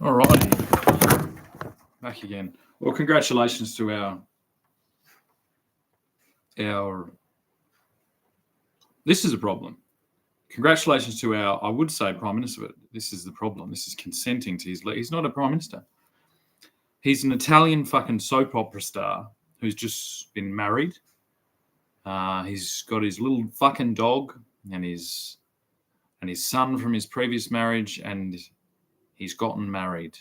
All right. Back again. Well, congratulations to our. This is a problem. Congratulations to our, I would say, Prime Minister, but this is the problem. This is consenting to his. He's not a Prime Minister. He's an Italian fucking soap opera star who's just been married. He's got his little fucking dog and his son from his previous marriage, and he's gotten married.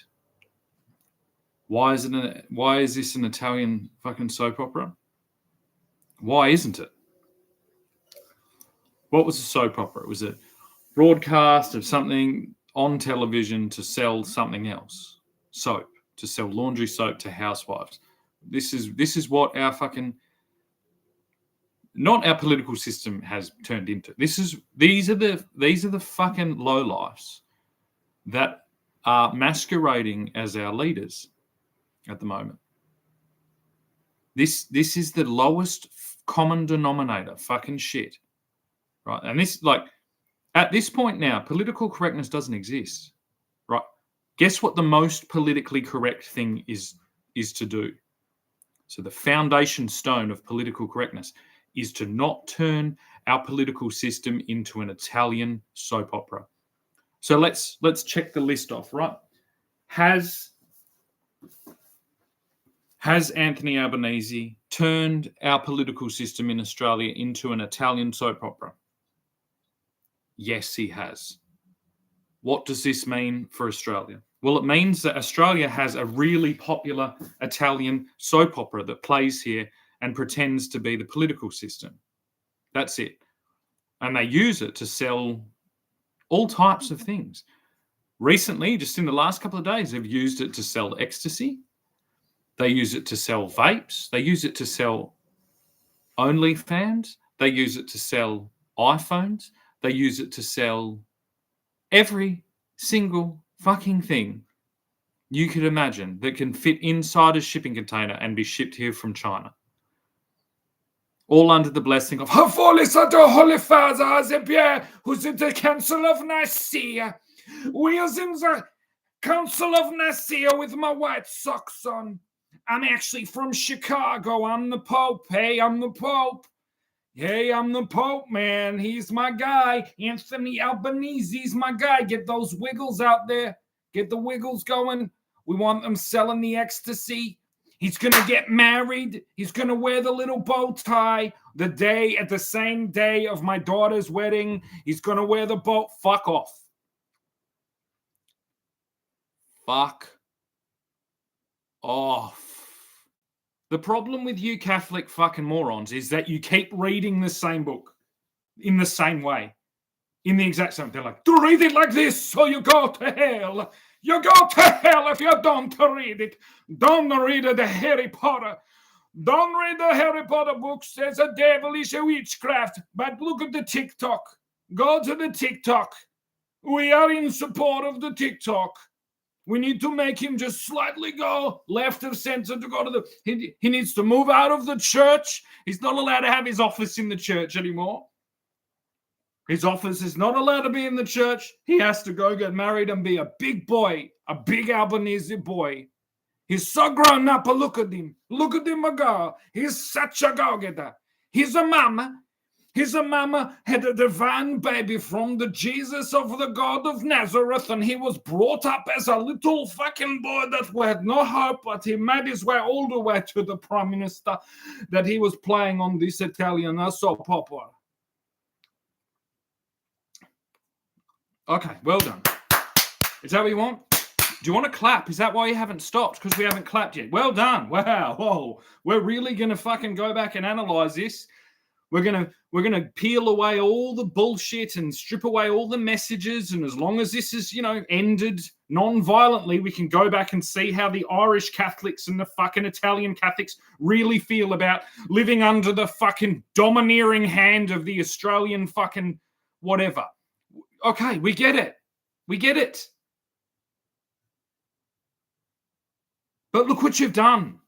Why is this an Italian fucking soap opera? Why isn't it? What was a soap opera? It was a broadcast of something on television to sell something else. Soap, to sell laundry soap to housewives. This is what our fucking, not our political system has turned into. These are the fucking lowlifes that are masquerading as our leaders at the moment. This is the lowest common denominator fucking shit. Right. And this, like, at this point now, political correctness doesn't exist. Right. Guess what the most politically correct thing is to do? So the foundation stone of political correctness is to not turn our political system into an Italian soap opera. So let's check the list off, right? Has Anthony Albanese turned our political system in Australia into an Italian soap opera? Yes, he has. What does this mean for Australia? Well, it means that Australia has a really popular Italian soap opera that plays here and pretends to be the political system. That's it. And they use it to sell all types of things. Recently, just in the last couple of days, they've used it to sell ecstasy. They use it to sell vapes. They use it to sell OnlyFans. They use it to sell iPhones. They use it to sell every single fucking thing you could imagine that can fit inside a shipping container and be shipped here from China. All under the blessing of Holy Father, who's in the Council of Nicaea. We are in the Council of Nicaea with my white socks on. I'm actually from Chicago. I'm the Pope. Hey, I'm the Pope. Hey, I'm the Pope, man. He's my guy. Anthony Albanese's my guy. Get those wiggles out there. Get the wiggles going. We want them selling the ecstasy. He's going to get married. He's going to wear the little bow tie at the same day of my daughter's wedding. He's going to wear the bow. Fuck off. Fuck off. The problem with you Catholic fucking morons is that you keep reading the same book in the same way, in the exact same. They're like, to read it like this, so you go to hell. You go to hell if you don't read it. Don't read the Harry Potter. Don't read the Harry Potter books. There's a devilish witchcraft. But look at the TikTok. Go to the TikTok. We are in support of the TikTok. We need to make him just slightly go left of center to go to the... He needs to move out of the church. He's not allowed to have his office in the church anymore. His office is not allowed to be in the church. He has to go get married and be a big boy, a big Albanese boy. He's so grown up. Look at him. Look at him go. He's such a go-getter. He's a mama. His mama had a divine baby from the Jesus of the God of Nazareth, and he was brought up as a little fucking boy that had no hope, but he made his way all the way to the Prime Minister that he was playing on this Italian soap opera. Okay, well done. Is that what you want? Do you want to clap? Is that why you haven't stopped? Because we haven't clapped yet. Well done. Wow. Whoa. We're really going to fucking go back and analyze this. We're gonna peel away all the bullshit and strip away all the messages, and as long as this is, ended non-violently, we can go back and see how the Irish Catholics and the fucking Italian Catholics really feel about living under the fucking domineering hand of the Australian fucking whatever. Okay, we get it. We get it. But look what you've done.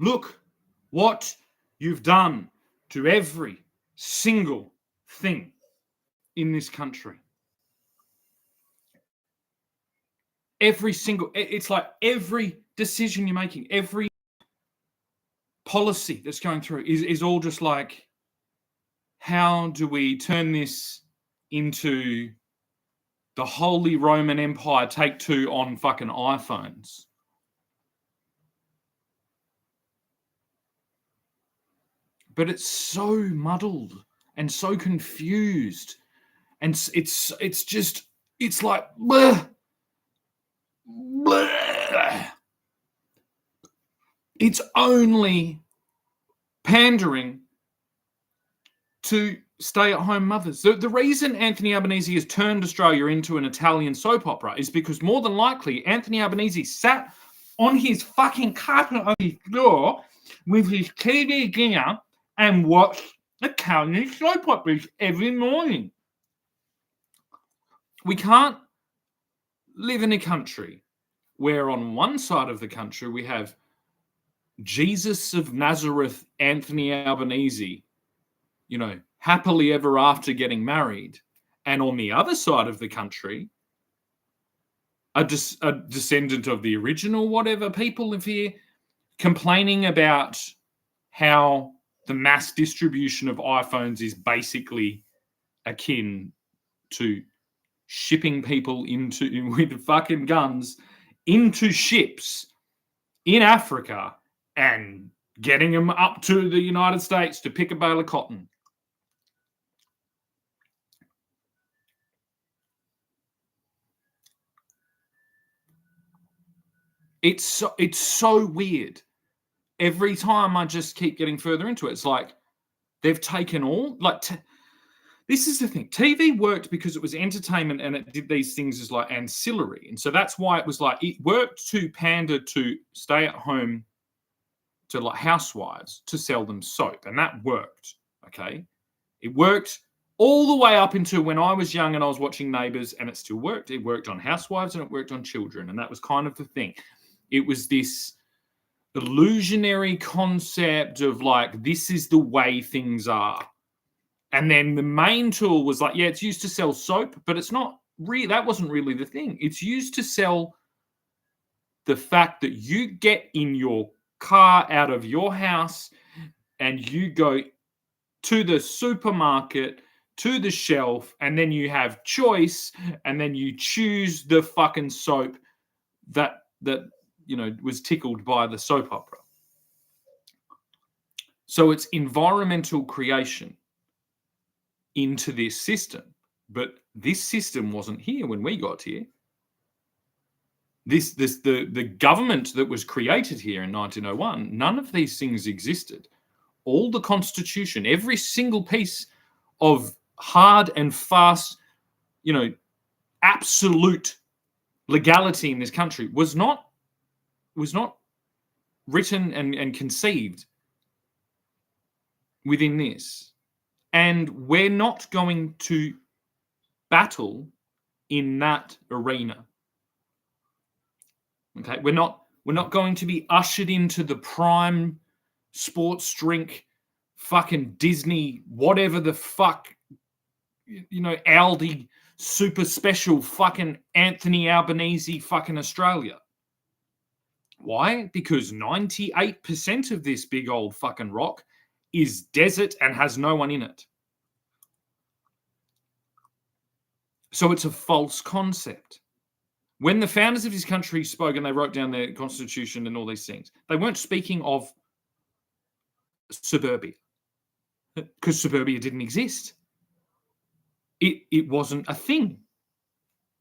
Look what you've done to every single thing in this country. It's like every decision you're making, every policy that's going through is all just like, how do we turn this into the Holy Roman Empire take two on fucking iPhones? But it's so muddled and so confused, and it's like bleh, bleh. It's only pandering to stay-at-home mothers. The reason Anthony Albanese has turned Australia into an Italian soap opera is because more than likely Anthony Albanese sat on his fucking carpet on his floor with his TV dinner and watched Italian soap operas every morning. We can't live in a country where on one side of the country we have Jesus of Nazareth, Anthony Albanese, happily ever after getting married. And on the other side of the country, a descendant of the original whatever people live here, complaining about how the mass distribution of iPhones is basically akin to shipping people with fucking guns into ships in Africa and getting them up to the United States to pick a bale of cotton. It's so weird. Every time I just keep getting further into it, it's like they've taken all this is the thing. TV worked because it was entertainment and it did these things as like ancillary. And so that's why it was like, it worked to pander to stay at home, to like housewives, to sell them soap. And that worked. Okay. It worked all the way up into when I was young and I was watching Neighbours, and it still worked. It worked on housewives and it worked on children. And that was kind of the thing. It was this illusionary concept of like, this is the way things are. And then the main tool was like, yeah, it's used to sell soap, but it's not really, that wasn't really the thing. It's used to sell the fact that you get in your car out of your house and you go to the supermarket, to the shelf, and then you have choice, and then you choose the fucking soap that was tickled by the soap opera. So it's environmental creation into this system. But this system wasn't here when we got here. The government that was created here in 1901, none of these things existed. All the Constitution, every single piece of hard and fast, absolute legality in this country was not written and conceived within this. And we're not going to battle in that arena. Okay, we're not going to be ushered into the prime sports drink fucking Disney, whatever the fuck, Aldi super special fucking Anthony Albanese fucking Australia. Why? Because 98% of this big old fucking rock is desert and has no one in it. So it's a false concept. When the founders of this country spoke and they wrote down their constitution and all these things, they weren't speaking of suburbia, because suburbia didn't exist. It wasn't a thing.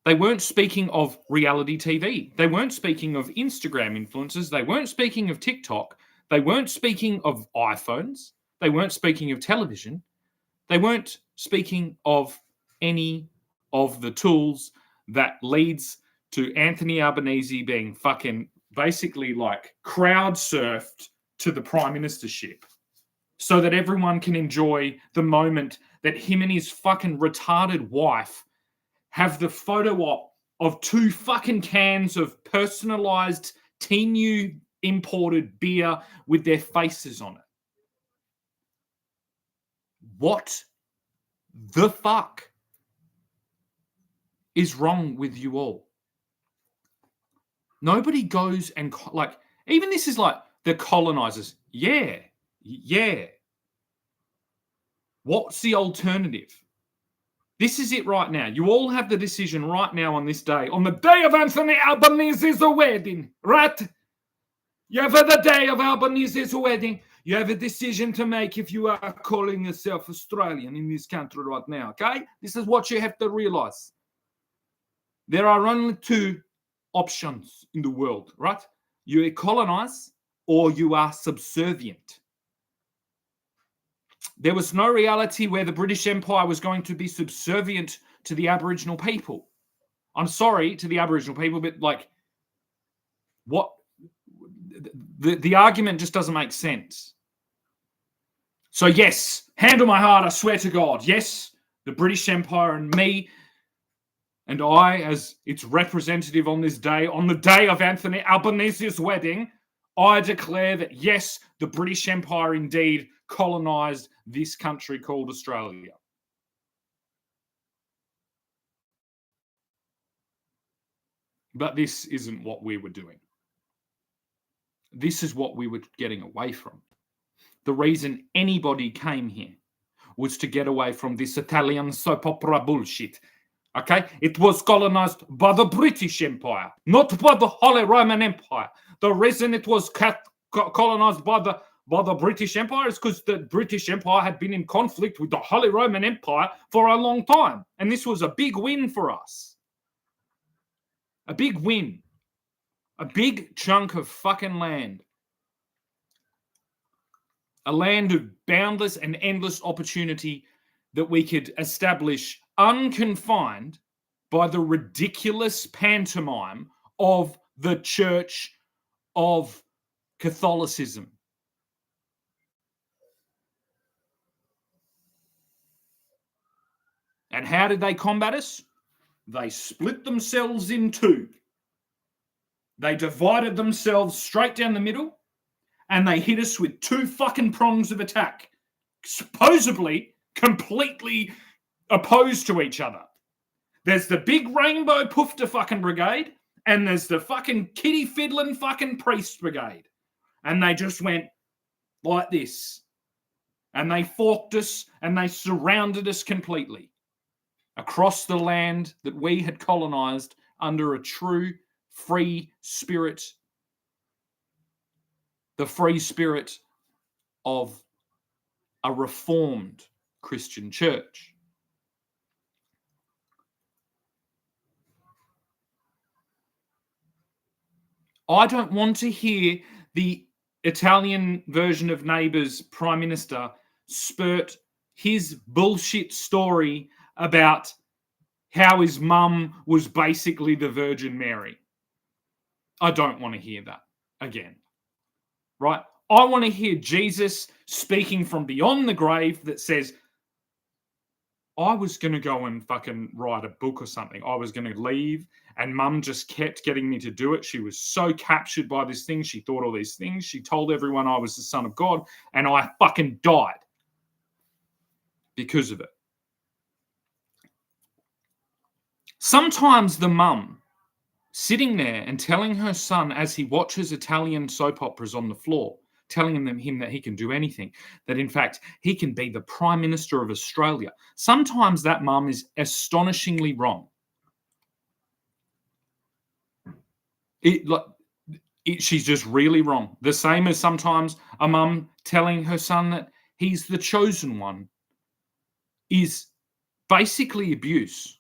They weren't speaking of reality TV. They weren't speaking of Instagram influencers. They weren't speaking of TikTok. They weren't speaking of iPhones. They weren't speaking of television. They weren't speaking of any of the tools that leads to Anthony Albanese being fucking basically like crowd surfed to the prime ministership so that everyone can enjoy the moment that him and his fucking retarded wife have the photo op of 2 fucking cans of personalized Temu imported beer with their faces on it. What the fuck is wrong with you all? Nobody goes and like, even this is like the colonizers. Yeah. What's the alternative? This is it right now. You all have the decision right now on this day, on the day of Anthony Albanese's wedding, right? You have the day of Albanese's wedding. You have a decision to make if you are calling yourself Australian in this country right now, okay? This is what you have to realize. There are only two options in the world, right? You colonize or you are subservient. There was no reality where the British Empire was going to be subservient to the Aboriginal people. I'm sorry to the Aboriginal people, but like, what? The argument just doesn't make sense. So yes, hand on my heart, I swear to God, yes, the British Empire and me and I, as its representative on this day, on the day of Anthony Albanese's wedding, I declare that yes, the British Empire indeed colonized this country called Australia. But this isn't what we were doing. This is what we were getting away from. The reason anybody came here was to get away from this Italian soap opera bullshit. Okay? It was colonized by the British Empire, not by the Holy Roman Empire. The reason it was colonized by the British Empire is because the British Empire had been in conflict with the Holy Roman Empire for a long time. And this was a big win for us. A big win. A big chunk of fucking land. A land of boundless and endless opportunity that we could establish unconfined by the ridiculous pantomime of the Church of Catholicism. And how did they combat us? They split themselves in two. They divided themselves straight down the middle, and they hit us with two fucking prongs of attack, supposedly completely opposed to each other. There's the big rainbow poofter fucking brigade, and there's the fucking kitty fiddling fucking priest brigade. And they just went like this. And they forked us, and they surrounded us completely across the land that we had colonized under a true free spirit, the free spirit of a reformed Christian church. I don't want to hear the Italian version of Neighbours Prime Minister spurt his bullshit story about how his mum was basically the Virgin Mary. I don't want to hear that again, right? I want to hear Jesus speaking from beyond the grave that says, I was going to go and fucking write a book or something. I was going to leave, and mum just kept getting me to do it. She was so captured by this thing. She thought all these things. She told everyone I was the son of God, and I fucking died because of it. Sometimes the mum sitting there and telling her son as he watches Italian soap operas on the floor, telling him that he can do anything, that in fact he can be the Prime Minister of Australia. Sometimes that mum is astonishingly wrong. She's just really wrong. The same as sometimes a mum telling her son that he's the chosen one is basically abuse.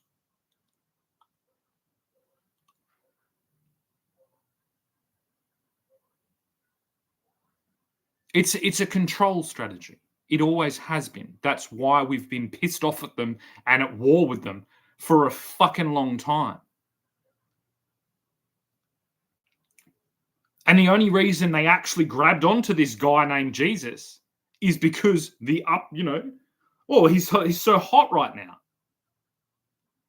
It's a control strategy. It always has been. That's why we've been pissed off at them and at war with them for a fucking long time. And the only reason they actually grabbed onto this guy named Jesus is because he's so hot right now.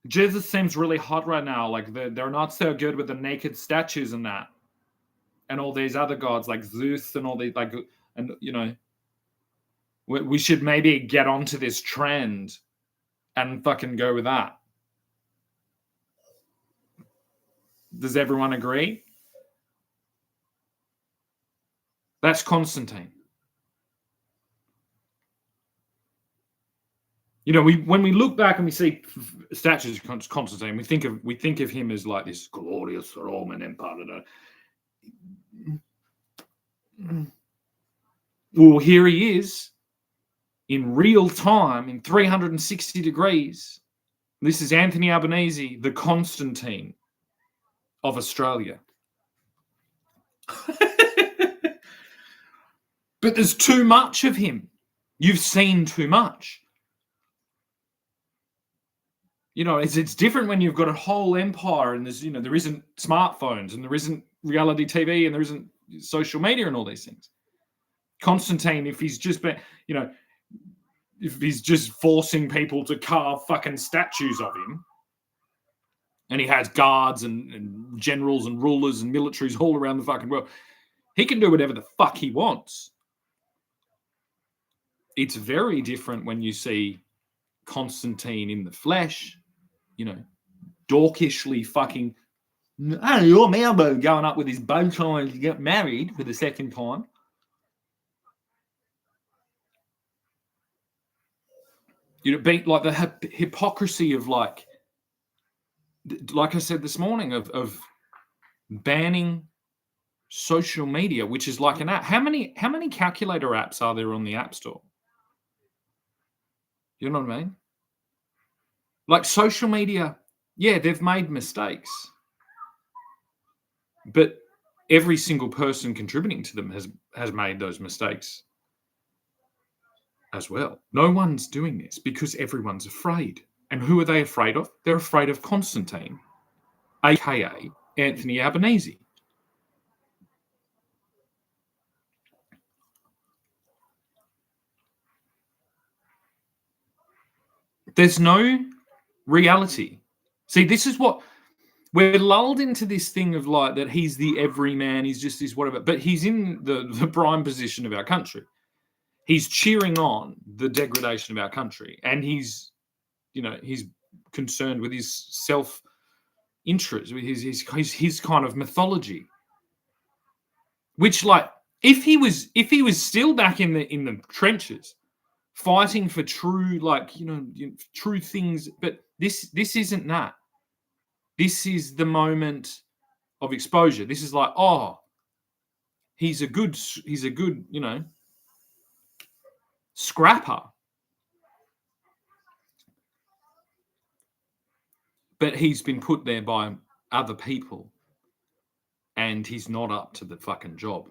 Jesus seems really hot right now. Like they're not so good with the naked statues and that, and all these other gods like Zeus and all these we should maybe get onto this trend and fucking go with that. Does everyone agree? That's Constantine. You know, when we look back and we see statues of Constantine, we think of him as like this glorious Roman Empire. Well, here he is in real time in 360 degrees. This is Anthony Albanese, the Constantine of Australia. But there's too much of him. You've seen too much. You know, it's different when you've got a whole empire and there's, you know, there isn't smartphones and there isn't reality TV and there isn't social media and all these things. Constantine, if he's just been, you know, if he's just forcing people to carve fucking statues of him, and he has guards and generals and rulers and militaries all around the fucking world, he can do whatever the fuck he wants. It's very different when you see Constantine in the flesh, you know, dorkishly fucking, oh, you're Malbo, going up with his bow tie to get married for the second time. You know, being like the hypocrisy of like I said this morning, of banning social media, which is like an app. How many calculator apps are there on the App Store? You know what I mean? Like social media, yeah, they've made mistakes, but every single person contributing to them has made those mistakes as well. No one's doing this because everyone's afraid. And who are they afraid of? They're afraid of Constantine, aka Anthony Albanese. There's no reality. See, this is what we're lulled into, this thing of like that he's the everyman, he's just this whatever, but he's in the prime position of our country. He's cheering on the degradation of our country, and he's concerned with his self-interest, with his kind of mythology. Which, like, if he was still back in the trenches, fighting for true, like, true things, but this isn't that. This is the moment of exposure. This is like, oh, he's a good, scrapper. But he's been put there by other people, and he's not up to the fucking job.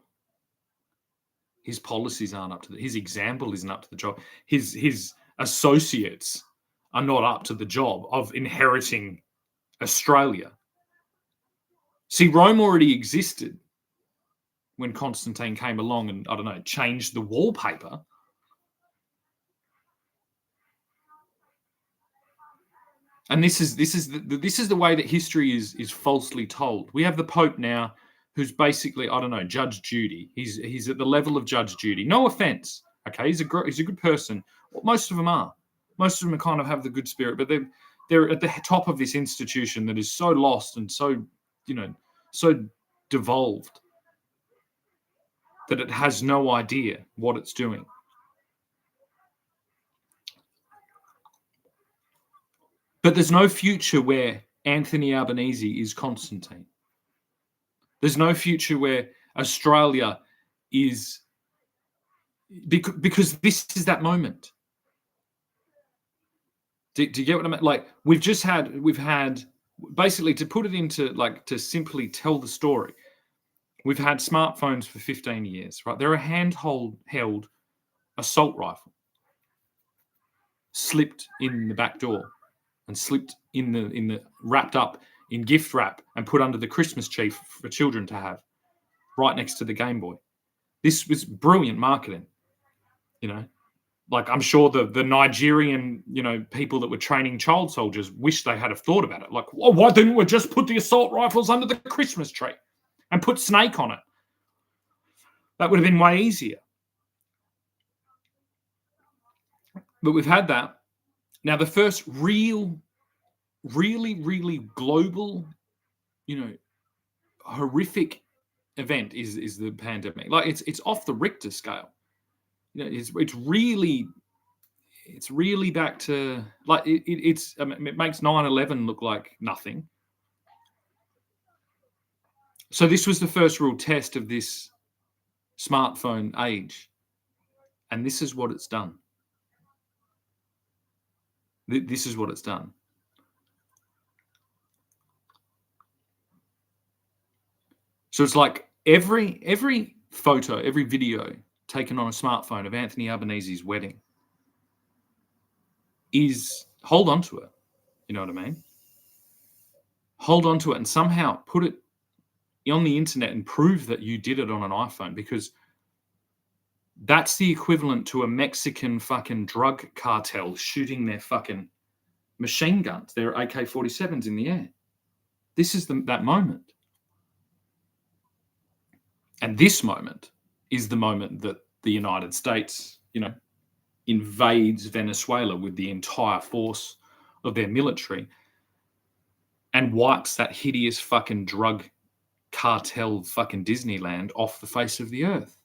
His policies aren't up to his example isn't up to the job. His associates are not up to the job of inheriting Australia. See, Rome already existed when Constantine came along and, I don't know, changed the wallpaper. And this is the way that history is falsely told. We have the Pope now, who's basically, I don't know, Judge Judy. He's at the level of Judge Judy. No offense, okay? He's a good person. Well, most of them are. Most of them kind of have the good spirit, but they're at the top of this institution that is so lost and so, so devolved that it has no idea what it's doing. But there's no future where Anthony Albanese is Constantine. There's no future where Australia is, because this is that moment. Do you get what I mean? Like, we've had basically, to put it into, like, to simply tell the story, we've had smartphones for 15 years, right? They're a held assault rifle slipped in the back door and slipped in the wrapped up in gift wrap and put under the Christmas tree for children to have, right next to the Game Boy. This was brilliant marketing, Like, I'm sure the Nigerian, people that were training child soldiers wish they had have thought about it. Like, well, why didn't we just put the assault rifles under the Christmas tree and put Snake on it? That would have been way easier. But we've had that. Now, the first really, really global, horrific event is the pandemic. Like it's off the Richter scale. You know, it's really back to like it makes 9/11 look like nothing. So this was the first real test of this smartphone age, and this is what it's done. This is what it's done. So it's like every photo, every video taken on a smartphone of Anthony Albanese's wedding is hold on to it. You know what I mean? Hold on to it and somehow put it on the internet and prove that you did it on an iPhone, because that's the equivalent to a Mexican fucking drug cartel shooting their fucking machine guns, their AK-47s in the air. This is that moment. And this moment is the moment that the United States, you know, invades Venezuela with the entire force of their military and wipes that hideous fucking drug cartel fucking Disneyland off the face of the earth.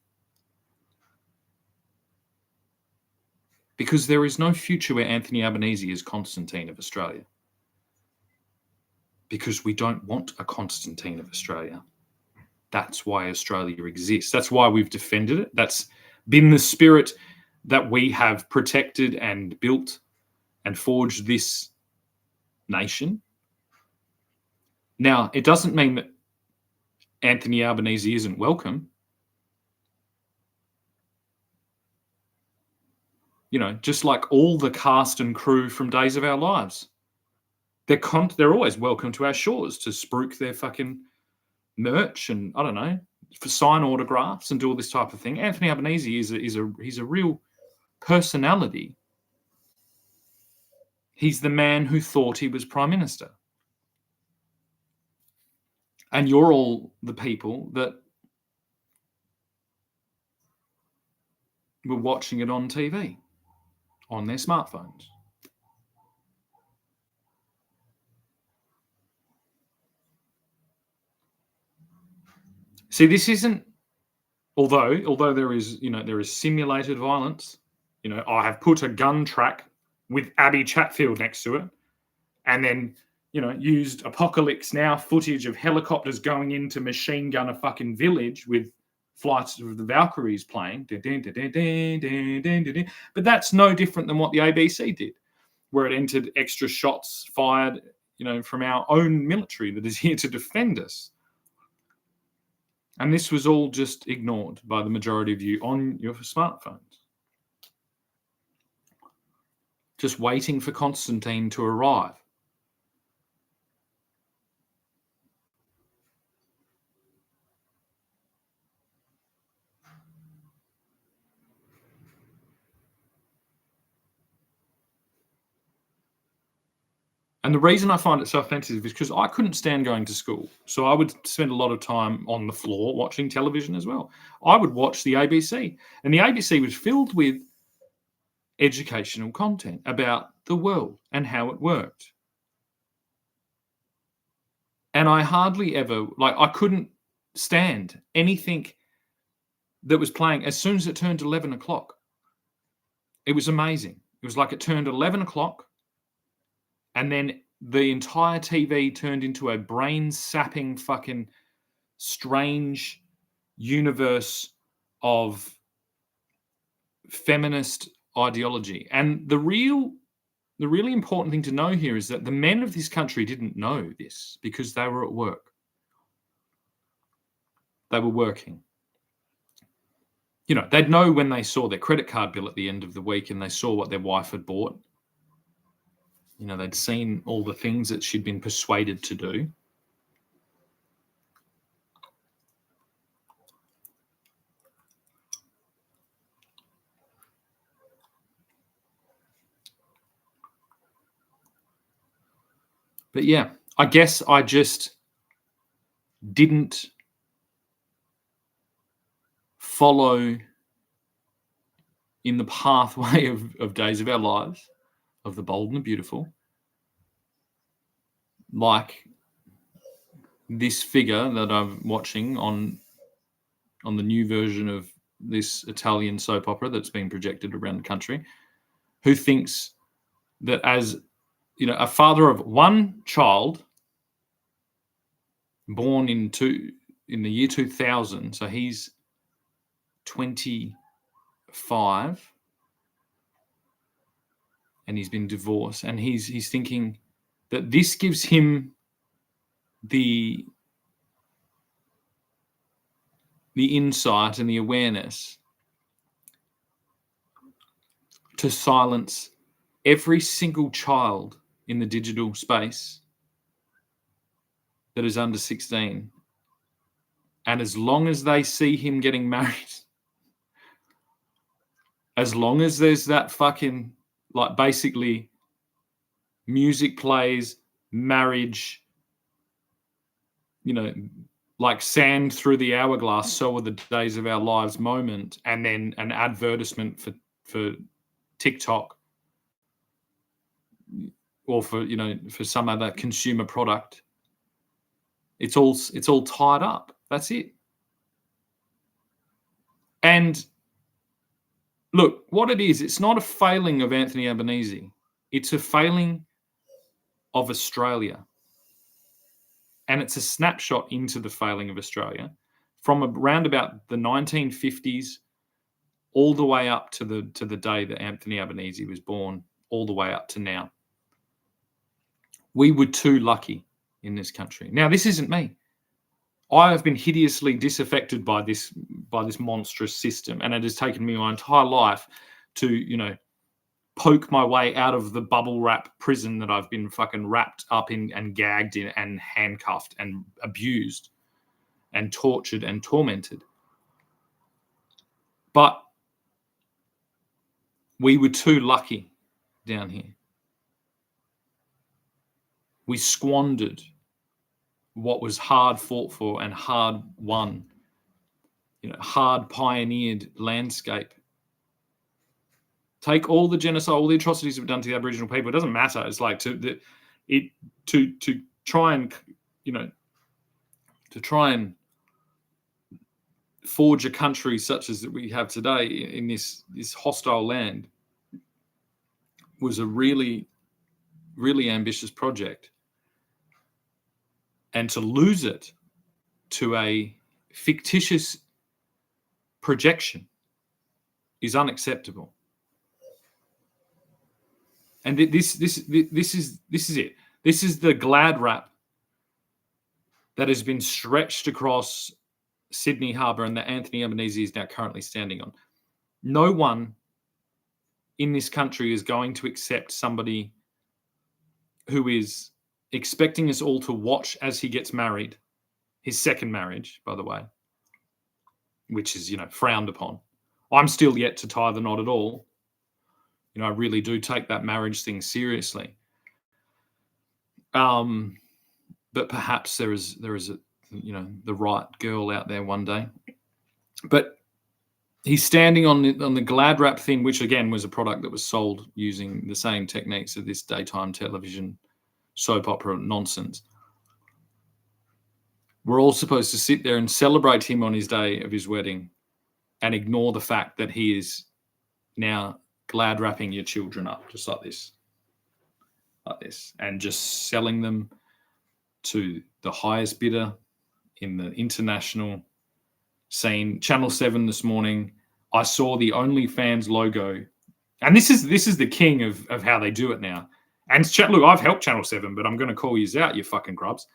Because there is no future where Anthony Albanese is Constantine of Australia. Because we don't want a Constantine of Australia. That's why Australia exists. That's why we've defended it. That's been the spirit that we have protected and built and forged this nation. Now, it doesn't mean that Anthony Albanese isn't welcome. You know, just like all the cast and crew from Days of Our Lives. They're always welcome to our shores to spruik their fucking merch and, I don't know, for sign autographs and do all this type of thing. Anthony Albanese he's a real personality. He's the man who thought he was Prime Minister. And you're all the people that were watching it on TV, on their smartphones. See, this isn't, although there is simulated violence. You know, I have put a gun track with Abby Chatfield next to it, and then, you know, used Apocalypse Now footage of helicopters going in to machine gun a fucking village with Flights of the Valkyries playing. But that's no different than what the ABC did, where it entered extra shots fired, you know, from our own military that is here to defend us. And this was all just ignored by the majority of you on your smartphones. Just waiting for Constantine to arrive. And the reason I find it so offensive is because I couldn't stand going to school. So I would spend a lot of time on the floor watching television as well. I would watch the ABC. And the ABC was filled with educational content about the world and how it worked. And I hardly ever, I couldn't stand anything that was playing as soon as it turned 11 o'clock. It was amazing. It was like it turned 11 o'clock. And then the entire TV turned into a brain-sapping fucking strange universe of feminist ideology. And the really important thing to know here is that the men of this country didn't know this because they were at work. They were working. You know, they'd know when they saw their credit card bill at the end of the week and they saw what their wife had bought. You know, they'd seen all the things that she'd been persuaded to do. But yeah, I guess I just didn't follow in the pathway of Days of Our Lives, of The Bold and the Beautiful, like this figure that I'm watching on on the new version of this Italian soap opera that's being projected around the country, who thinks that as a father of one child born in the year 2000, so he's 25 and he's been divorced, and he's thinking that this gives him the insight and the awareness to silence every single child in the digital space that is under 16. And as long as they see him getting married, as long as there's that fucking, like, basically music plays, marriage, like sand through the hourglass, so are the days of our lives moment, and then an advertisement for TikTok or for some other consumer product. It's all tied up. That's it. And look, what it is, it's not a failing of Anthony Albanese. It's a failing of Australia. And it's a snapshot into the failing of Australia from around about the 1950s all the way up to the day that Anthony Albanese was born, all the way up to now. We were too lucky in this country. Now, this isn't me. I have been hideously disaffected by this monstrous system, and it has taken me my entire life to, poke my way out of the bubble wrap prison that I've been fucking wrapped up in and gagged in and handcuffed and abused and tortured and tormented. But we were too lucky down here. We squandered what was hard fought for and hard won, hard pioneered landscape. Take all the genocide, all the atrocities that were done to the Aboriginal people. It doesn't matter. It's like to try and forge a country such as that we have today in this hostile land was a really, really ambitious project. And to lose it to a fictitious projection is unacceptable. And this is it. This is the glad wrap that has been stretched across Sydney Harbour and that Anthony Albanese is now currently standing on. No one in this country is going to accept somebody who is expecting us all to watch as he gets married, his second marriage, by the way, which is, frowned upon. I'm still yet to tie the knot at all. I really do take that marriage thing seriously. But perhaps there is a, the right girl out there one day. But he's standing on the glad wrap thing, which again was a product that was sold using the same techniques of this daytime television soap opera nonsense. We're all supposed to sit there and celebrate him on his day of his wedding and ignore the fact that he is now glad wrapping your children up just like this, and just selling them to the highest bidder in the international scene. Channel 7 this morning, I saw the OnlyFans logo, and this is the king of how they do it now. And look, I've helped Channel 7, but I'm going to call you out, you fucking grubs.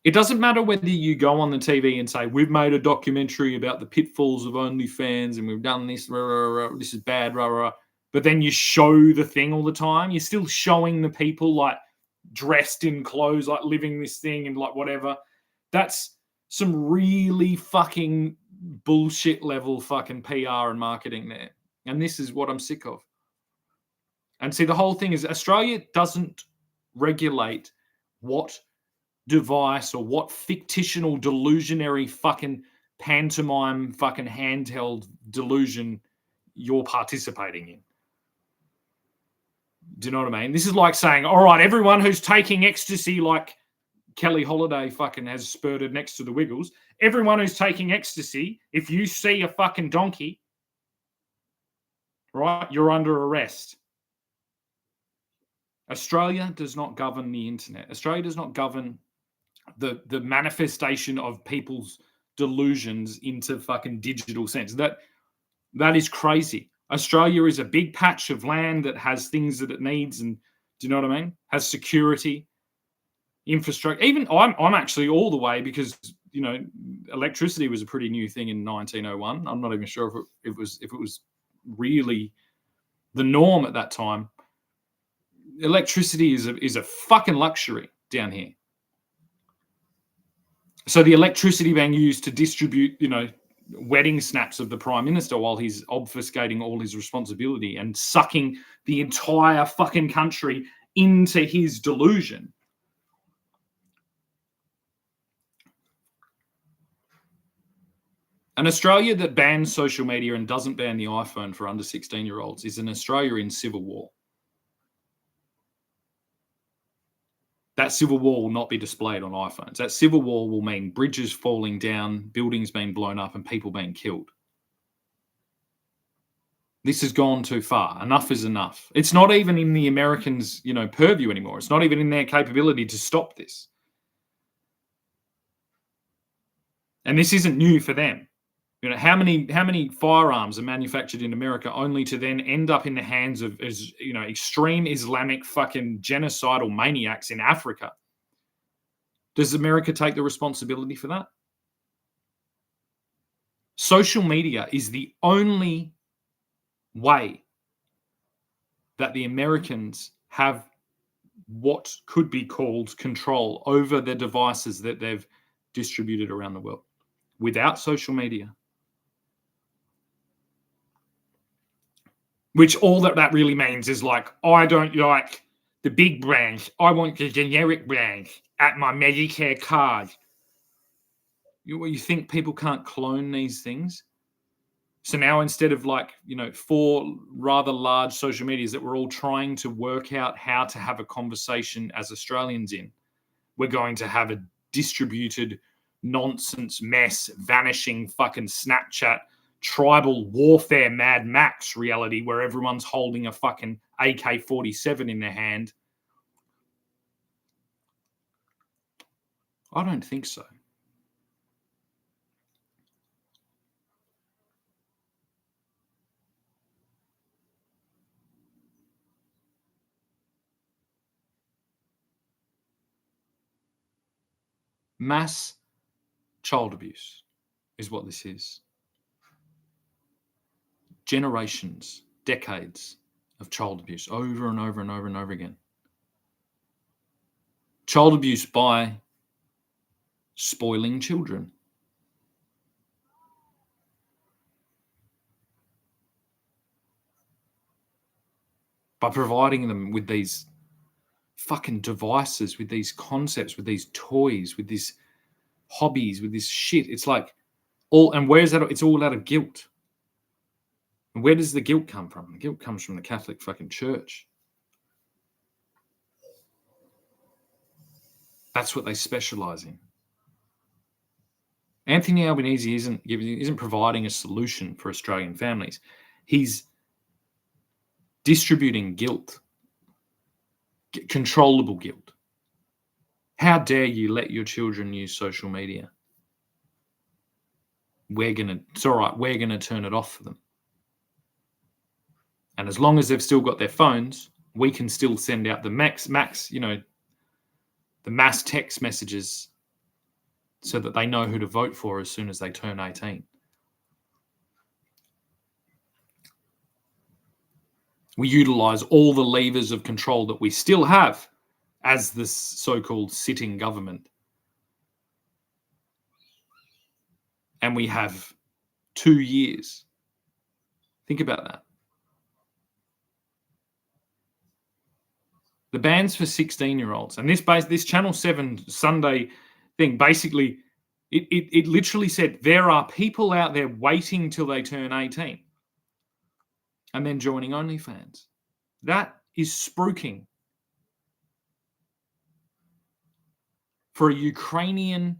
It doesn't matter whether you go on the TV and say, we've made a documentary about the pitfalls of OnlyFans and we've done this, rah, rah, rah, this is bad, rah, rah, but then you show the thing all the time. You're still showing the people like dressed in clothes, like living this thing and like whatever. That's some really fucking bullshit level fucking PR and marketing there. And this is what I'm sick of. And see, the whole thing is Australia doesn't regulate what device or what fictional delusionary fucking pantomime fucking handheld delusion you're participating in. Do you know what I mean? This is like saying, all right, everyone who's taking ecstasy, like Kelly Holiday fucking has spurted next to the Wiggles. Everyone who's taking ecstasy, if you see a fucking donkey, right, you're under arrest. Australia does not govern the internet. Australia does not govern the manifestation of people's delusions into fucking digital sense. That is crazy. Australia is a big patch of land that has things that it needs, and do you know what I mean? Has security, infrastructure. Even I'm actually all the way, because electricity was a pretty new thing in 1901. I'm not even sure if it was really the norm at that time. Electricity is a fucking luxury down here. So the electricity being used to distribute, wedding snaps of the Prime Minister while he's obfuscating all his responsibility and sucking the entire fucking country into his delusion. An Australia that bans social media and doesn't ban the iPhone for under 16-year-olds is an Australia in civil war. That civil war will not be displayed on iPhones. That civil war will mean bridges falling down, buildings being blown up, and people being killed. This has gone too far. Enough is enough. It's not even in the Americans', purview anymore. It's not even in their capability to stop this. And this isn't new for them. How many firearms are manufactured in America only to then end up in the hands of extreme Islamic fucking genocidal maniacs in Africa? Does America take the responsibility for that? Social media is the only way that the Americans have what could be called control over the devices that they've distributed around the world. Without social media, which all that really means is I don't like the big brands. I want the generic brands at my Medicare card. You think people can't clone these things? So now instead of 4 rather large social medias that we're all trying to work out how to have a conversation as Australians in, we're going to have a distributed nonsense mess, vanishing fucking Snapchat, tribal warfare Mad Max reality where everyone's holding a fucking AK-47 in their hand. I don't think so. Mass child abuse is what this is. Generations, decades of child abuse over and over and over and over again. Child abuse by spoiling children. By providing them with these fucking devices, with these concepts, with these toys, with these hobbies, with this shit. It's where's that? It's all out of guilt. And where does the guilt come from? The guilt comes from the Catholic fucking Church. That's what they specialize in. Anthony Albanese isn't providing a solution for Australian families. He's distributing guilt, controllable guilt. How dare you let your children use social media? It's all right, we're going to turn it off for them. And as long as they've still got their phones, we can still send out the the mass text messages so that they know who to vote for as soon as they turn 18. We utilize all the levers of control that we still have as this so-called sitting government. And we have 2 years. Think about that. The bans for 16-year-olds, and this Channel 7 Sunday thing, basically, it literally said there are people out there waiting till they turn 18 and then joining OnlyFans. That is spruiking. for a Ukrainian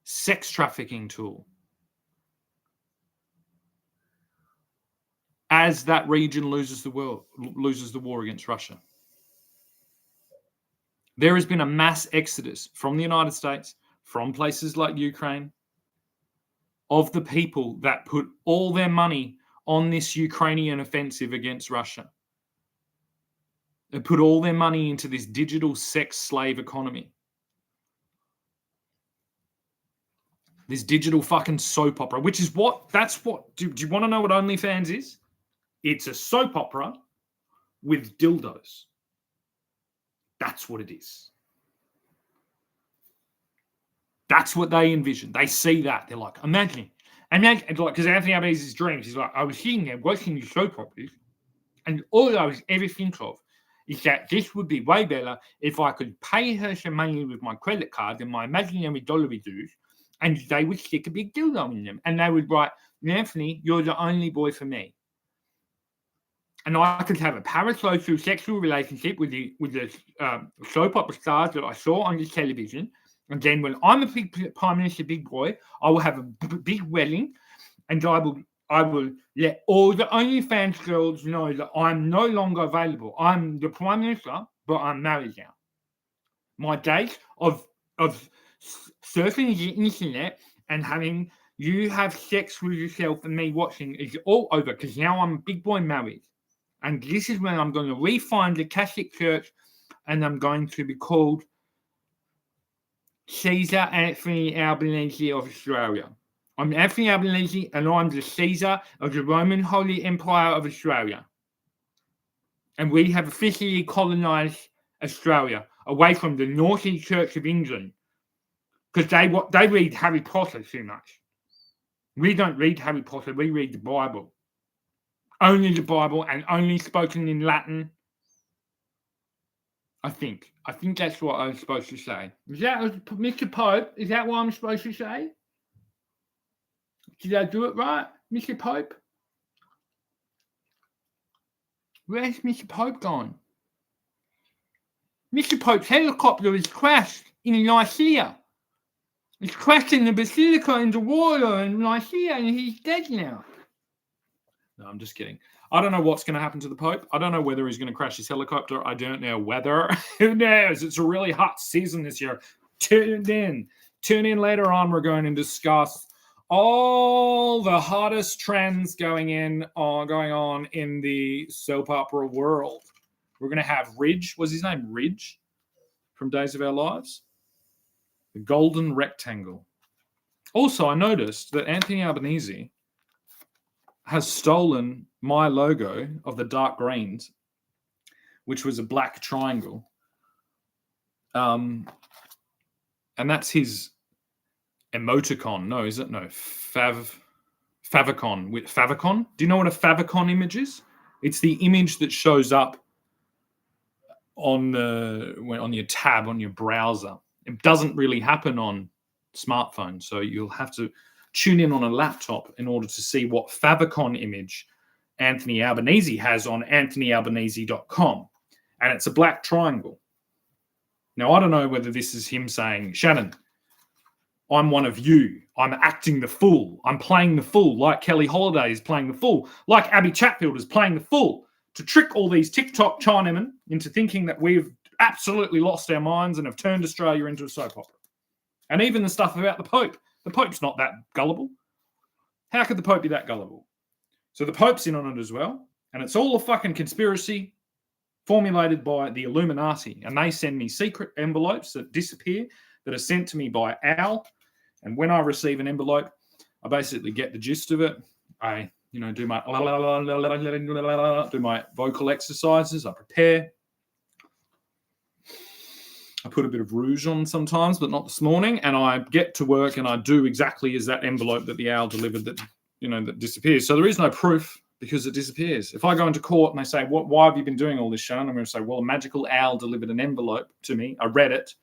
sex trafficking tool as that region loses the war against Russia. There has been a mass exodus from the United States, from places like Ukraine, of the people that put all their money on this Ukrainian offensive against Russia. They put all their money into this digital sex slave economy. This digital fucking soap opera, which is what, do you want to know what OnlyFans is? It's a soap opera with dildos. That's what it is. That's what they envision. They see that. They're like, imagine, because Anthony Albanese's dreams, he's like, I was sitting there watching these soap operas, and all I was ever think of is that this would be way better if I could pay her some money with my credit card and my imaginary dollar dues, and they would stick a big dildo in them. And they would write, Anthony, you're the only boy for me. And I could have a parasocial sexual relationship with the soap opera stars that I saw on the television. And then when I'm a big Prime Minister, big boy, I will have a big wedding, and I will let all the OnlyFans girls know that I'm no longer available. I'm the Prime Minister, but I'm married now. My days of surfing the internet and having you have sex with yourself and me watching is all over, because now I'm a big boy married. And this is when I'm going to refine the Catholic Church, and I'm going to be called Caesar Anthony Albanese of Australia. I'm Anthony Albanese, and I'm the Caesar of the Roman Holy Empire of Australia. And we have officially colonised Australia away from the Naughty Church of England, because they read Harry Potter too much. We don't read Harry Potter, we read the Bible. Only the Bible, and only spoken in Latin. I think that's what I was supposed to say. Is that Mr. Pope? Is that what I'm supposed to say? Did I do it right, Mr. Pope? Where's Mr. Pope gone? Mr. Pope's helicopter has crashed in Nicaea. It's crashed in the Basilica in the water in Nicaea, and he's dead now. No, I'm just kidding. I don't know what's going to happen to the Pope. I don't know whether he's going to crash his helicopter. I don't know whether. Who knows? It's a really hot season this year. Tune in later on. We're going to discuss all the hottest trends going on in the soap opera world. We're going to have Ridge. Was his name Ridge from Days of Our Lives? The Golden Rectangle. Also, I noticed that Anthony Albanese has stolen my logo of the dark greens, which was a black triangle. And that's his emoticon. No, is it? No. Favicon. With Favicon? Do you know what a Favicon image is? It's the image that shows up on your tab on your browser. It doesn't really happen on smartphones, so you'll have to tune in on a laptop in order to see what Favicon image Anthony Albanese has on anthonyalbanese.com. And it's a black triangle. Now, I don't know whether this is him saying, Shannon, I'm one of you. I'm acting the fool. I'm playing the fool, like Kelly Holiday is playing the fool, like Abby Chatfield is playing the fool, to trick all these TikTok Chinamen into thinking that we've absolutely lost our minds and have turned Australia into a soap opera. And even the stuff about the Pope. The Pope's not that gullible. How could the Pope be that gullible? So the Pope's in on it as well. And it's all a fucking conspiracy formulated by the Illuminati. And they send me secret envelopes that disappear, that are sent to me by Al. And when I receive an envelope, I basically get the gist of it. I, do my vocal exercises. I prepare. I put a bit of rouge on sometimes, but not this morning. And I get to work and I do exactly as that envelope that the owl delivered that disappears. So there is no proof because it disappears. If I go into court and they say, why have you been doing all this, Shannon? I'm going to say, well, a magical owl delivered an envelope to me. I read it,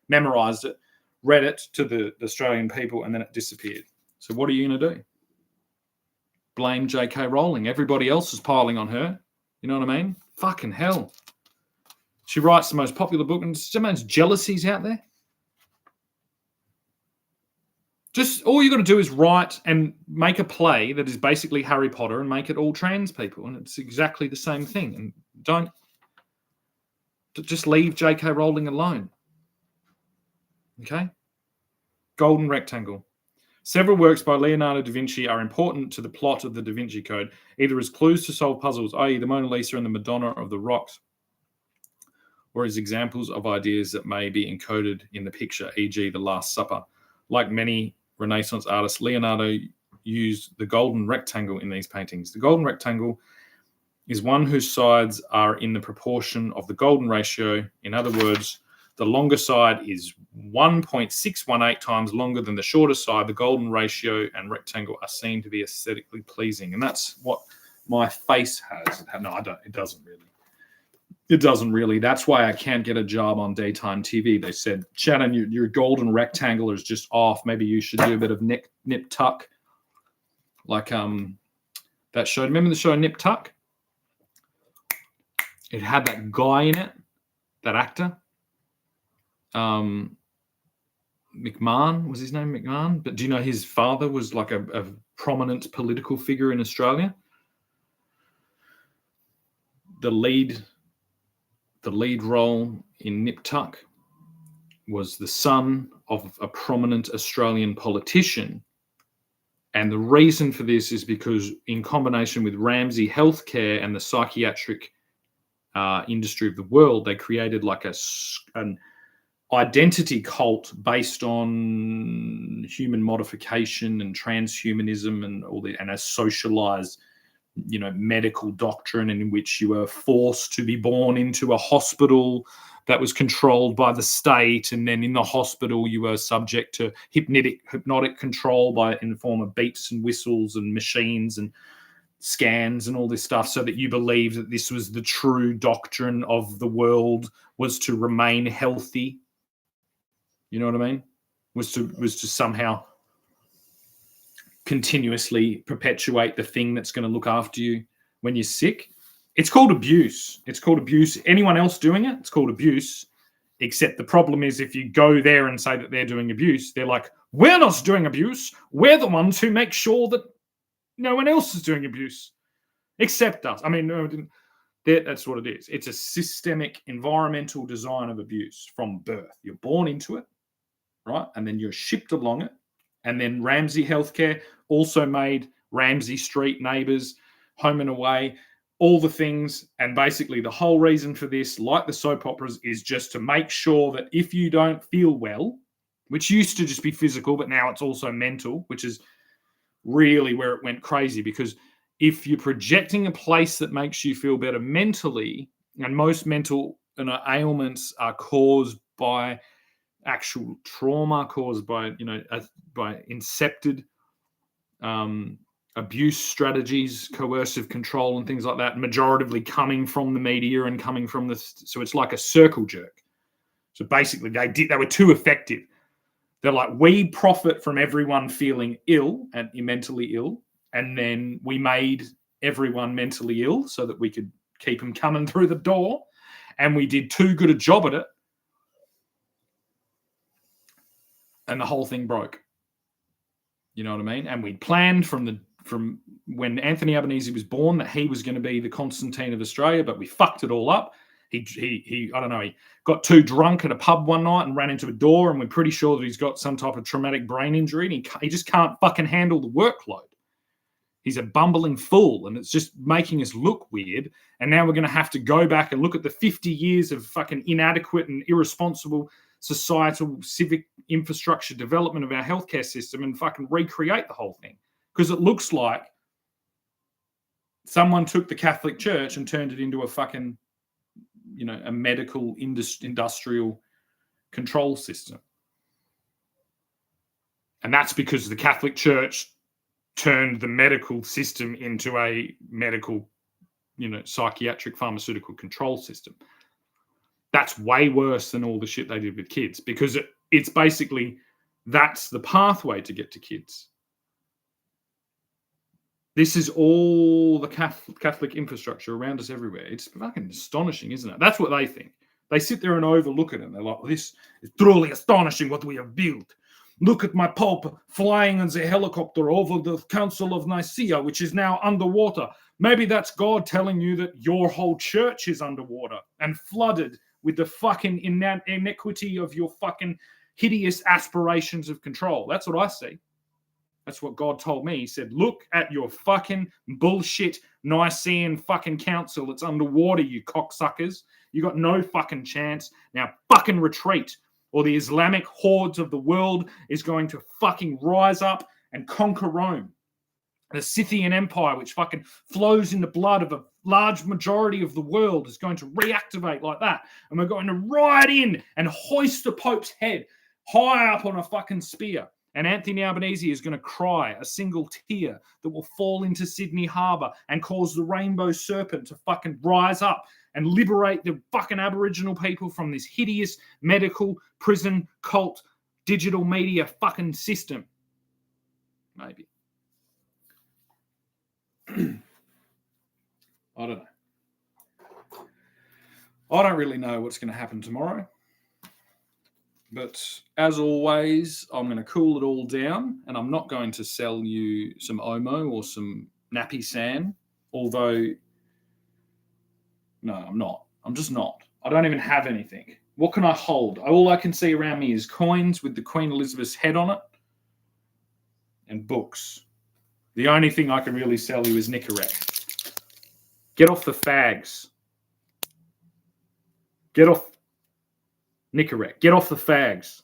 memorized it, read it to the Australian people, and then it disappeared. So what are you going to do? Blame J.K. Rowling. Everybody else is piling on her. You know what I mean? Fucking hell. She writes the most popular book, and so much jealousies out there. all you got to do is write and make a play that is basically Harry Potter and make it all trans people, and it's exactly the same thing. And don't just leave J.K. Rowling alone. Okay? Golden Rectangle. Several works by Leonardo da Vinci are important to the plot of the Da Vinci Code, either as clues to solve puzzles, i.e. the Mona Lisa and the Madonna of the Rocks, or as examples of ideas that may be encoded in the picture, e.g. the Last Supper. Like many Renaissance artists, Leonardo used the golden rectangle in these paintings. The golden rectangle is one whose sides are in the proportion of the golden ratio. In other words, the longer side is 1.618 times longer than the shorter side. The golden ratio and rectangle are seen to be aesthetically pleasing. And that's what my face has. No, I don't. It doesn't really. It doesn't really. That's why I can't get a job on daytime TV. They said, Shannon, your golden rectangle is just off. Maybe you should do a bit of nip tuck. Like that show. Remember the show Nip Tuck? It had that guy in it, that actor. McMahon, was his name McMahon? But do you know his father was like a prominent political figure in Australia? The lead role in Nip Tuck was the son of a prominent Australian politician. And the reason for this is because in combination with Ramsay Healthcare and the psychiatric industry of the world, they created like an identity cult based on human modification and transhumanism and all the, and a socialized, medical doctrine in which you were forced to be born into a hospital that was controlled by the state, and then in the hospital you were subject to hypnotic control in the form of beeps and whistles and machines and scans and all this stuff, so that you believed that this was the true doctrine of the world, was to remain healthy. You know what I mean? Was to somehow continuously perpetuate the thing that's going to look after you when you're sick. It's called abuse. It's called abuse. Anyone else doing it, it's called abuse. Except the problem is, if you go there and say that they're doing abuse, they're like, we're not doing abuse. We're the ones who make sure that no one else is doing abuse except us. I mean, no, that's what it is. It's a systemic environmental design of abuse from birth. You're born into it, right? And then you're shipped along it. And then Ramsay Healthcare also made Ramsay Street, Neighbours, Home and Away, all the things. And basically the whole reason for this, like the soap operas, is just to make sure that if you don't feel well, which used to just be physical, but now it's also mental, which is really where it went crazy. Because if you're projecting a place that makes you feel better mentally, and most mental ailments are caused by actual trauma, caused by incepted abuse strategies, coercive control and things like that, majoritively coming from the media and coming from so it's like a circle jerk. So basically they were too effective. They're like, we profit from everyone feeling ill and mentally ill, and then we made everyone mentally ill so that we could keep them coming through the door, and we did too good a job at it, and the whole thing broke. You know what I mean? And we planned from when Anthony Albanese was born that he was going to be the Constantine of Australia, but we fucked it all up. He I don't know, he got too drunk at a pub one night and ran into a door, and we're pretty sure that he's got some type of traumatic brain injury, and he just can't fucking handle the workload. He's a bumbling fool, and it's just making us look weird. And now we're going to have to go back and look at the 50 years of fucking inadequate and irresponsible societal civic infrastructure development of our healthcare system and fucking recreate the whole thing. Because it looks like someone took the Catholic Church and turned it into a fucking, a medical industrial control system. And that's because the Catholic Church turned the medical system into a medical, psychiatric pharmaceutical control system. That's way worse than all the shit they did with kids, because it's basically, that's the pathway to get to kids. This is all the Catholic infrastructure around us everywhere. It's fucking astonishing, isn't it? That's what they think. They sit there and overlook it, and they're like, this is truly astonishing what we have built. Look at my Pope flying in the helicopter over the Council of Nicaea, which is now underwater. Maybe that's God telling you that your whole church is underwater and flooded with the fucking inequity of your fucking hideous aspirations of control. That's what I see. That's what God told me. He said, look at your fucking bullshit Nicene fucking council that's underwater, you cocksuckers. You got no fucking chance. Now fucking retreat, or the Islamic hordes of the world is going to fucking rise up and conquer Rome. The Scythian Empire, which fucking flows in the blood of a large majority of the world, is going to reactivate like that. And we're going to ride in and hoist the Pope's head high up on a fucking spear. And Anthony Albanese is going to cry a single tear that will fall into Sydney Harbour and cause the rainbow serpent to fucking rise up and liberate the fucking Aboriginal people from this hideous medical, prison, cult, digital media fucking system. Maybe. I don't know. I don't really know what's going to happen tomorrow. But as always, I'm going to cool it all down, and I'm not going to sell you some Omo or some Nappy San, although, no, I'm not. I'm just not. I don't even have anything. What can I hold? All I can see around me is coins with the Queen Elizabeth's head on it and books. The only thing I can really sell you is Nicorette. Get off the fags. Get off. Nicorette. Get off the fags.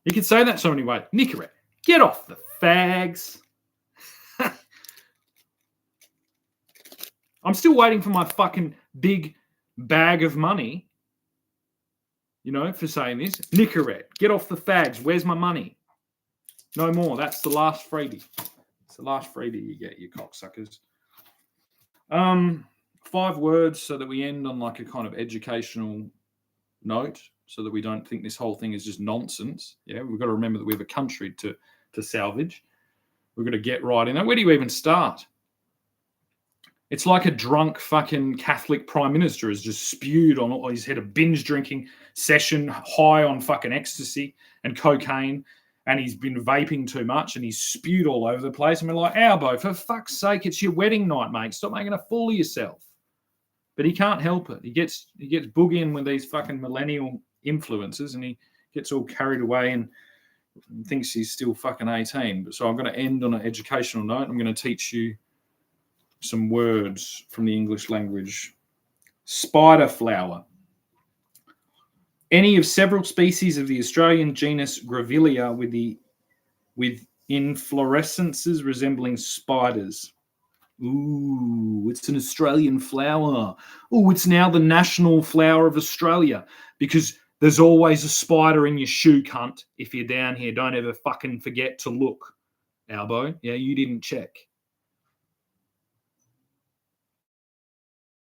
You can say that so many ways. Nicorette. Get off the fags. I'm still waiting for my fucking big bag of money, for saying this. Nicorette. Get off the fags. Where's my money? No more. That's the last freebie. It's the last freebie you get, you cocksuckers. 5 words so that we end on like a kind of educational note, so that we don't think this whole thing is just nonsense. Yeah, we've got to remember that we have a country to salvage. We've got to get right in it. Where do you even start? It's like a drunk fucking Catholic prime minister has just spewed on his head a binge drinking session, high on fucking ecstasy and cocaine, and he's been vaping too much and he's spewed all over the place. And we're like, Albo, for fuck's sake, it's your wedding night, mate. Stop making a fool of yourself. But he can't help it. He gets boogieing in with these fucking millennial influences, and he gets all carried away and thinks he's still fucking 18. So I'm going to end on an educational note. I'm going to teach you some words from the English language. Spider flower. Any of several species of the Australian genus Grevillea with inflorescences resembling spiders. Ooh, it's an Australian flower. Ooh, it's now the national flower of Australia, because there's always a spider in your shoe, cunt. If you're down here, don't ever fucking forget to look, Albo. Yeah, you didn't check.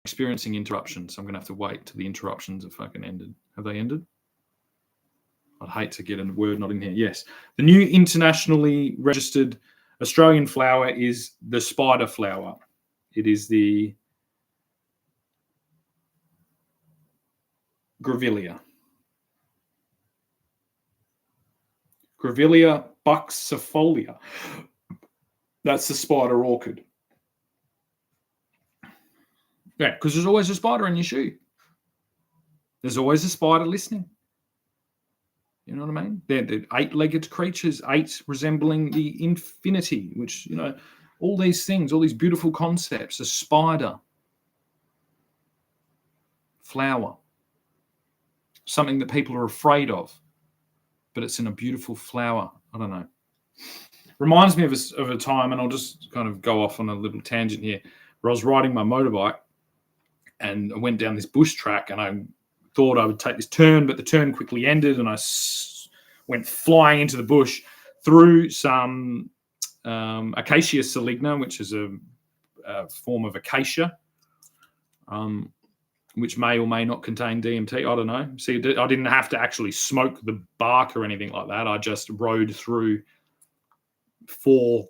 Experiencing interruptions. I'm going to have to wait till the interruptions have fucking ended. Have they ended? I'd hate to get a word not in here. Yes. The new internationally registered Australian flower is the spider flower. It is the Grevillea. Grevillea buxifolia. That's the spider orchid. Yeah, because there's always a spider in your shoe. There's always a spider listening. You know what I mean? They're 8-legged creatures, 8 resembling the infinity, which, all these things, all these beautiful concepts, a spider, flower, something that people are afraid of, but it's in a beautiful flower. I don't know. Reminds me of a time, and I'll just kind of go off on a little tangent here, where I was riding my motorbike and I went down this bush track, and I thought I would take this turn, but the turn quickly ended, and I went flying into the bush through some Acacia saligna, which is a form of acacia, which may or may not contain DMT. I don't know. See, I didn't have to actually smoke the bark or anything like that. I just rode through 4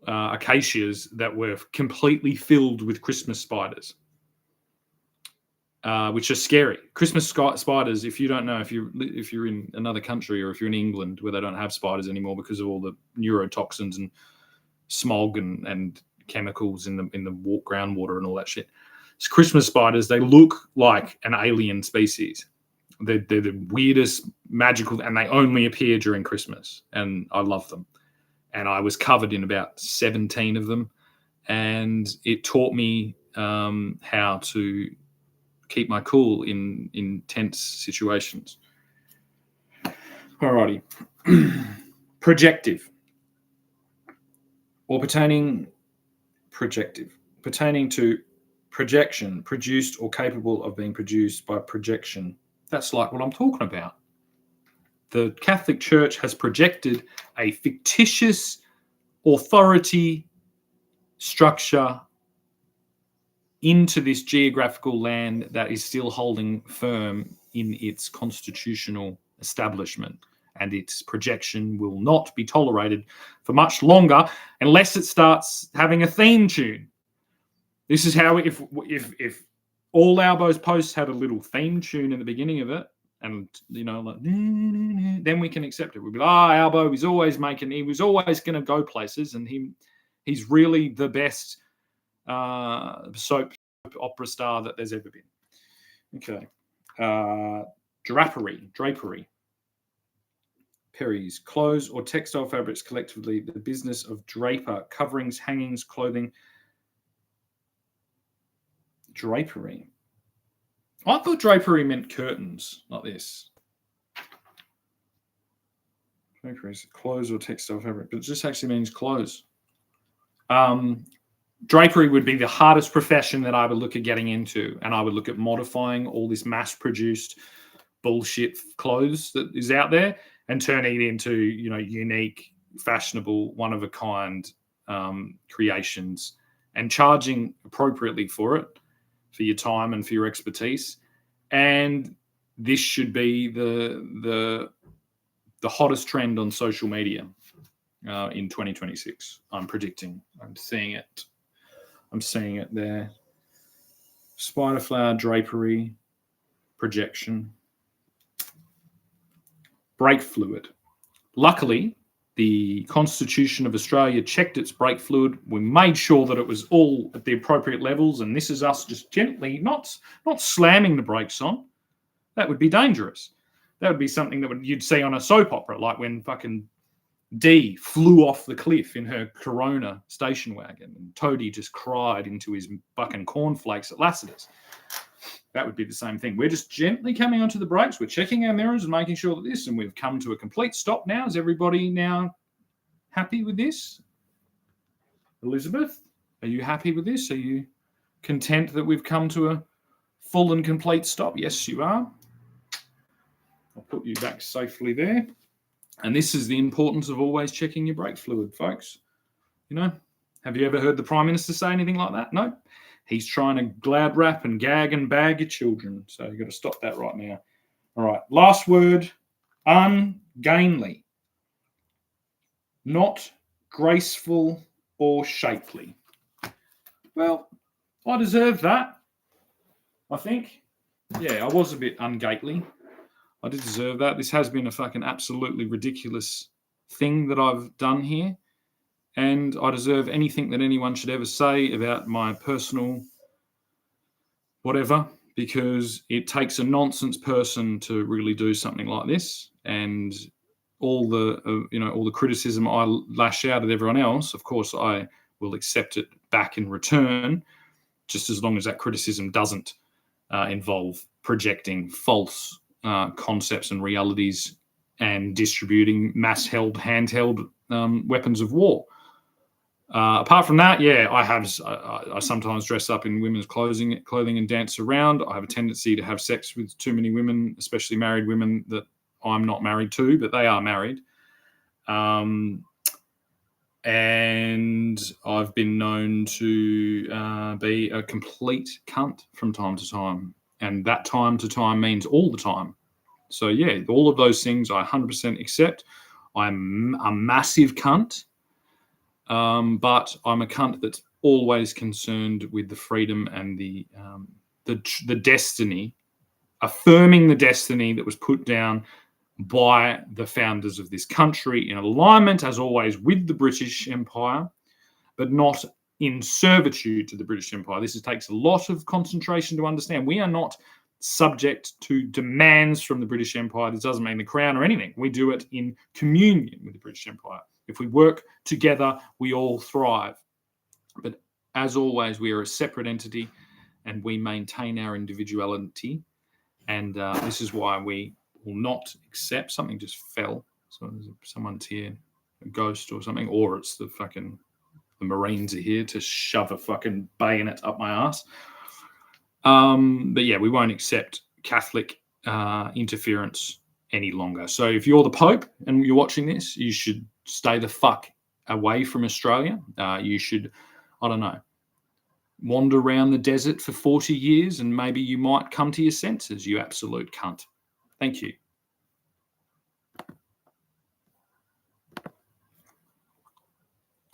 acacias that were completely filled with Christmas spiders. which are scary. Christmas spiders, if you don't know, if you're in another country or if you're in England where they don't have spiders anymore because of all the neurotoxins and smog and chemicals in the groundwater and all that shit. It's Christmas spiders. They look like an alien species. They're the weirdest, magical, and they only appear during Christmas. And I love them. And I was covered in about 17 of them, and it taught me how to keep my cool in tense situations. Alrighty. Projective. Or pertaining to projection, produced or capable of being produced by projection. That's like what I'm talking about. The Catholic Church has projected a fictitious authority structure into this geographical land that is still holding firm in its constitutional establishment. And its projection will not be tolerated for much longer unless it starts having a theme tune. This is how, if all Albo's posts had a little theme tune in the beginning of it, and like, then we can accept it. We'll be like, Albo he was always going to go places, and he's really the best soap opera star that there's ever been. Okay. Drapery. Perry's, clothes or textile fabrics collectively, the business of draper, coverings, hangings, clothing. Drapery. I thought drapery meant curtains, not this. Drapery is clothes or textile fabric, but it just actually means clothes. Drapery would be the hardest profession that I would look at getting into, and I would look at modifying all this mass-produced bullshit clothes that is out there and turning it into, unique, fashionable, one-of-a-kind creations, and charging appropriately for it, for your time and for your expertise. And this should be the hottest trend on social media in 2026. I'm predicting. I'm seeing it there. Spider flower, drapery, projection. Brake fluid. Luckily, the Constitution of Australia checked its brake fluid. We made sure that it was all at the appropriate levels, and this is us just gently, not slamming the brakes on. That would be dangerous. That would be something that you'd see on a soap opera, like when fucking Dee flew off the cliff in her Corona station wagon, and Toadie just cried into his fucking cornflakes at Lassiter's. That would be the same thing. We're just gently coming onto the brakes. We're checking our mirrors and making sure that and we've come to a complete stop now. Is everybody now happy with this? Elizabeth, are you happy with this? Are you content that we've come to a full and complete stop? Yes, you are. I'll put you back safely there. And this is the importance of always checking your brake fluid, folks. Have you ever heard the Prime Minister say anything like that? No. He's trying to glad wrap and gag and bag your children. So you've got to stop that right now. All right. Last word, ungainly. Not graceful or shapely. Well, I deserve that, I think. Yeah, I was a bit ungainly. I did deserve that. This has been a fucking absolutely ridiculous thing that I've done here. And I deserve anything that anyone should ever say about my personal whatever, because it takes a nonsense person to really do something like this. And all the criticism I lash out at everyone else, of course, I will accept it back in return, just as long as that criticism doesn't involve projecting false concepts and realities and distributing handheld weapons of war. Apart from that, yeah, I sometimes dress up in women's clothing and dance around. I have a tendency to have sex with too many women, especially married women that I'm not married to, but they are married. And I've been known to be a complete cunt from time to time. And that time to time means all the time. So, yeah, all of those things I 100% accept. I'm a massive cunt. But I'm a cunt that's always concerned with the freedom and the the destiny, affirming the destiny that was put down by the founders of this country, in alignment, as always, with the British Empire, but not in servitude to the British Empire. This takes a lot of concentration to understand. We are not subject to demands from the British Empire. This doesn't mean the crown or anything. We do it in communion with the British Empire. If we work together, we all thrive. But as always, we are a separate entity and we maintain our individuality. And this is why we will not accept. Something just fell. So someone's here, a ghost or something, or it's the Marines are here to shove a fucking bayonet up my ass. But yeah, we won't accept Catholic interference any longer. So if you're the Pope and you're watching this, you should stay the fuck away from Australia. You should, I don't know, wander around the desert for 40 years and maybe you might come to your senses, you absolute cunt. Thank you.